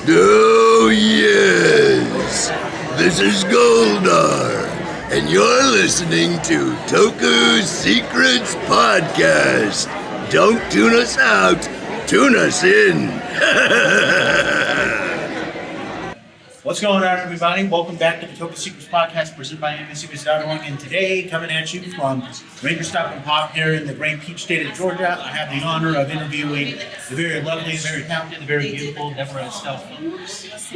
Oh, yes. This is Goldar, and you're listening to Toku's Secrets Podcast. Don't tune us out, tune us in. What's going on, everybody? Welcome back to the Toku Secrets Podcast presented by MSecrets.org. And today, coming at you from Rangerstop and Pop here in the great Peach State of Georgia, I have the honor of interviewing the very lovely, very talented, the very beautiful Deborah Estelle Phillips.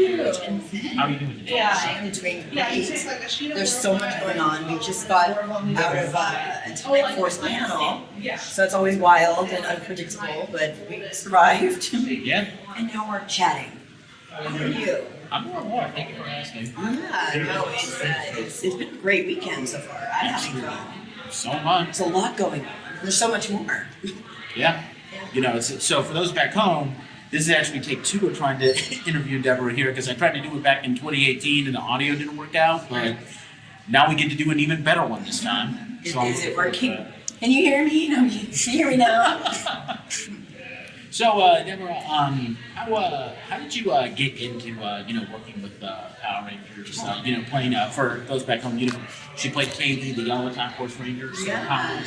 How are you doing today? Yeah, I am doing great. There's so much going on. We just got out of a time force panel, so it's always wild and unpredictable, but we survived. Yeah? And now we're chatting. How are you? I'm doing well. Thank you for asking. Yeah, no, it's been a great weekend so far. I'm having fun. So much. There's a lot going on. There's so much more. Yeah. You know, so for those back home, this is actually take two of trying to interview Deborah here because I tried to do it back in 2018 and the audio didn't work out, but now we get to do an even better one this time. Is it working? Can you hear me? No, can you hear me now? So, Deborah, how did you get into working with Power Rangers? Playing for those back home. She played Kaylee, the Yellow Top Force Ranger. So Yeah.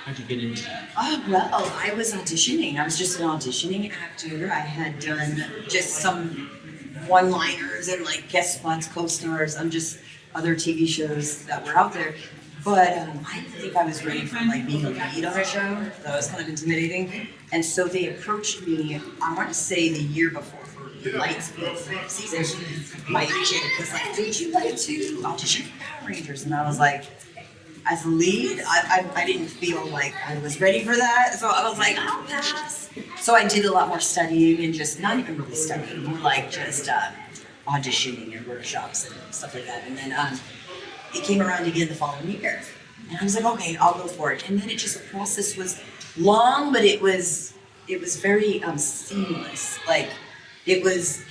how'd you get into that? Oh, well, I was auditioning. I was just an auditioning actor. I had done just some one-liners and like guest spots, co-stars on just other TV shows that were out there. But I didn't think I was ready for like being a lead on a show. That was kind of intimidating. And so they approached me, I want to say the year before for Lightspeed season. My agent was like, would you like to audition for Power Rangers? And I was like, as a lead, I didn't feel like I was ready for that. So I was like, I'll pass. So I did a lot more studying and just not even really studying, more like just auditioning and workshops and stuff like that. And then it came around again the following year. And I was like, okay, I'll go for it. And then the process was long, but it was very seamless. Like it was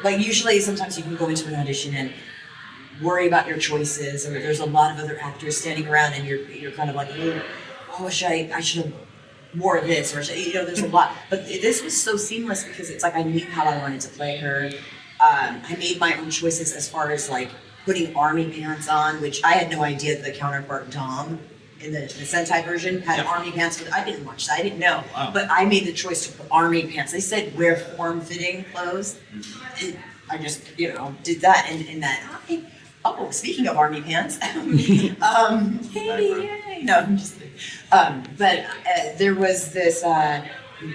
like usually sometimes you can go into an audition and worry about your choices, or there's a lot of other actors standing around and you're kind of like, oh, I should have wore this, or there's a lot. But this was so seamless because it's like I knew how I wanted to play her. I made my own choices as far as like putting army pants on, which I had no idea that the counterpart Dom in the Sentai version had army pants. But I didn't watch that. I didn't know. Wow. But I made the choice to put army pants. They said wear form-fitting clothes. And I just, did that. And that, oh, speaking of army pants, hey, yay. No, I'm just kidding. But there was this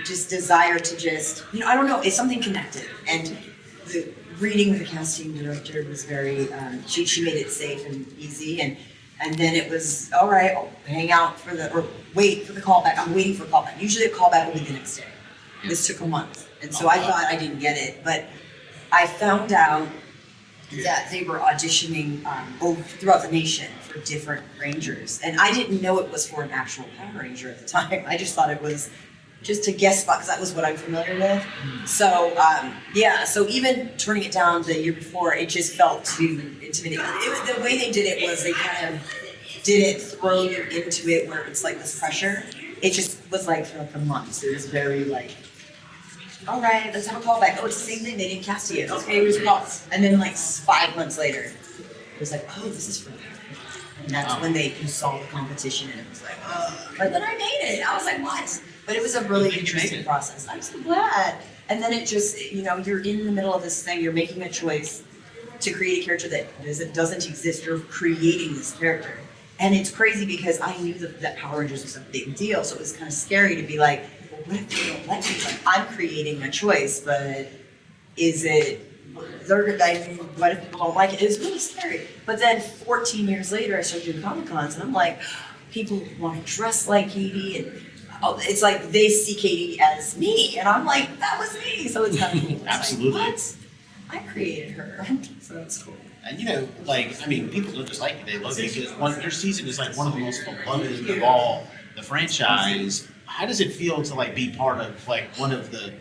just desire to just, I don't know, it's something connected. And reading with the casting director was very, she made it safe and easy, and then it was, all right, I'll hang out or wait for the callback. I'm waiting for a callback. Usually a callback will be the next day. This took a month, and so I thought I didn't get it, but I found out that they were auditioning throughout the nation for different Rangers, and I didn't know it was for an actual Power Ranger at the time. I just thought it was just a guest spot because that was what I'm familiar with. So so even turning it down the year before, it just felt too intimidating. The way they did it was they kind of didn't throw you into it where it's like this pressure. It just was like for months. It was very like, all right, let's have a callback. Oh, it's the same thing. They didn't cast you. Okay, here's your call. And then like 5 months later, it was like, oh, this is for me. And that's when you saw the competition, and it was like, oh. But then I made it. I was like, what? But it was a really interesting process. I'm so glad. And then it just, you're in the middle of this thing. You're making a choice to create a character that doesn't exist. You're creating this character. And it's crazy because I knew that Power Rangers was a big deal. So it was kind of scary to be like, well, what if they don't like me? Like, I'm creating a choice, but what if people don't like it? It was really scary. But then 14 years later, I started doing comiccons, and I'm like, people want to dress like Katie, and it's like they see Katie as me, and I'm like, that was me. So it's kind of cool. Absolutely. Like, what? I created her. So it's cool. And people don't just like you, they love you because your season is like one of the most beloved of all the franchise. How does it feel to be part of one of the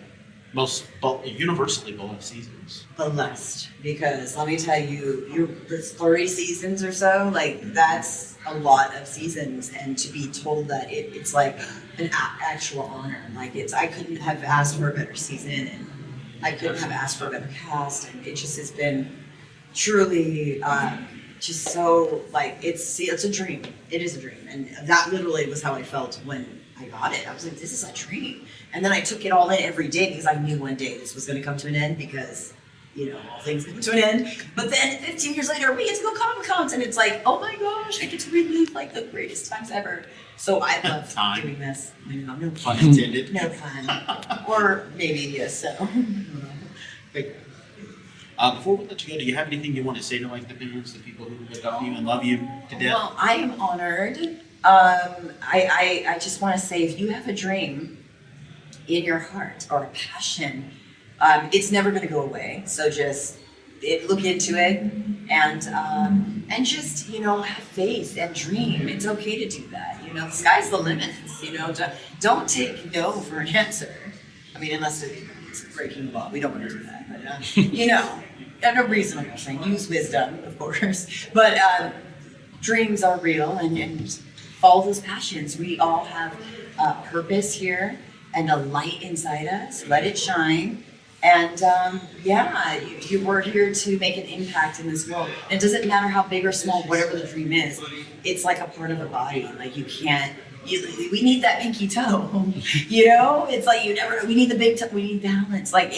most universally beloved seasons? Blessed, because let me tell you, there's 30 seasons or so. That's a lot of seasons, and to be told that it's like an actual honor. I couldn't have asked for a better season, and I couldn't have asked for a better cast, and it just has been truly just so like it's a dream. It is a dream, and that literally was how I felt when I got it. I was like, this is a dream, and then I took it all in every day because I knew one day this was going to come to an end because. All things come to an end. But then 15 years later, we get to go comiccons, and it's like, oh my gosh, I get to relive like the greatest times ever. So I love doing this. No Pun intended. No pun. Or maybe yes, so. Great. Before we let you go, do you have anything you want to say to like the fans, the people who look up to you and love you to death? Well, I am honored. I just want to say, if you have a dream in your heart or a passion, it's never going to go away. So just look into it and just have faith and dream. It's okay to do that. The sky's the limit. Don't take no for an answer. I mean, unless it's breaking the law, we don't want to do that. But at a reasonable thing, use wisdom, of course. But dreams are real, and follow those passions. We all have a purpose here and a light inside us. Let it shine. And you were here to make an impact in this world. And it doesn't matter how big or small, whatever the dream is, it's like a part of the body. Like you can't, we need that pinky toe. It's like we need the big toe, we need balance. Like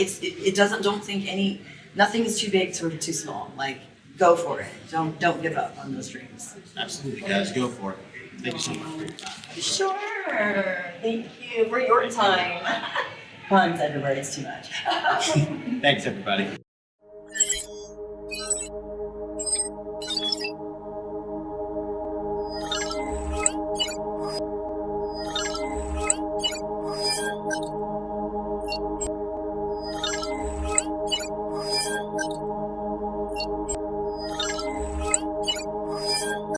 don't think nothing is too big or too small. Like go for it. Don't give up on those dreams. Absolutely, guys, go for it. Thank you so much. Sure. Thank you for your time. Puns everywhere, it's too much. Thanks, everybody.